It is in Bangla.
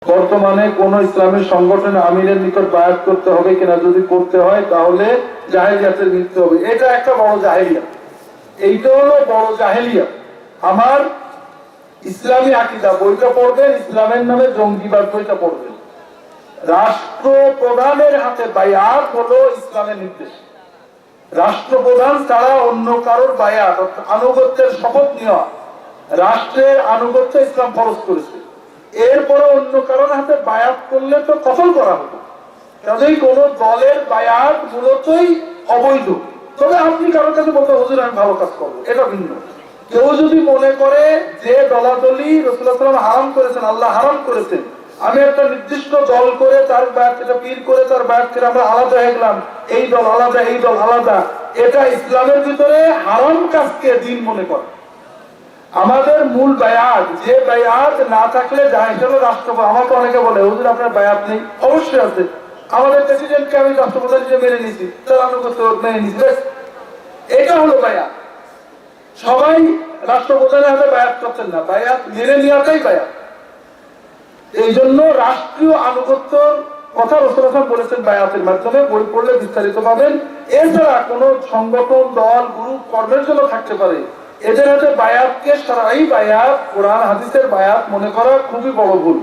বর্তমানে কোন ইসলামী সংগঠনে আমিরের নিকট বায়াত করতে হবে কিনা, যদি করতে হয় তাহলে জাহেলিয়াতের মৃত্যু হবে। এটা একটা বড় জাহেলিয়াত, এইটা হলো বড় জাহেলিয়াত। আমার ইসলামী আকীদা বইটা পড়বেন, ইসলামের নামে জঙ্গিবাদ বইটা পড়বেন। রাষ্ট্রপ্রধানের হাতে বায়াত হলো ইসলামের নির্দেশ। রাষ্ট্রপ্রধান ছাড়া অন্য কারোর বায়াত অর্থাৎ আনুগত্যের শপথ নেওয়া, রাষ্ট্রের আনুগত্য ইসলাম ফরজ করেছে। এরপরে অন্য কারোর হাতে বায়াত করলে তো কতল করা হতো। কাজেই কোন দলের বায়াত মূলতই অবৈধ। তবে আপনি কারোর কাছে বলতে হুজুর আমি ভালো কাজ করবো, এটা ভিন্ন। কেউ যদি মনে করে যে দলাদলি রাসূলুল্লাহ সাল্লাল্লাহু আলাইহি ওয়াসাল্লাম হারাম করেছেন, আল্লাহ হারাম করেছেন, আমি একটা নির্দিষ্ট দল করে তার বায়াত, এটা পীর করে তার বায়াত করে আমরা আলাদা হয়ে গেলাম, এই দল আলাদা এই দল আলাদা, এটা ইসলামের ভিতরে হারাম কাজকে দিন মনে করে। আমাদের মূল বায়াত, যে বায়াত না থাকলে যায় সেটা রাষ্ট্রপতি। আমাকে অনেকে বলে হুজুর আপনার বায়াত নেই, অবশ্যই আছে। আমাদের প্রেসিডেন্টকে আমি রাষ্ট্রপ্রধান হিসেবে মেনে নিয়েছি, তার আনুগত্য মেনে নিয়েছি, এটা হলো বায়াত। সবাই রাষ্ট্রপ্রধানের হাতে বায়াত করছেন না, বায়াত মেনে নেওয়াটাই বায়াত। এই জন্য রাষ্ট্রীয় আনুগত্যর কথা রাসূলুল্লাহ বলেছেন বায়াতের মাধ্যমে, বই পড়লে বিস্তারিত পাবেন। এছাড়া কোন সংগঠন, দল, গ্রুপ কর্মের জন্য থাকতে পারে, এদের হাতে বায়াতকে শরঈ বায়াত, কোরআন হাদিসের বায়াত মনে করা খুবই বড় ভুল।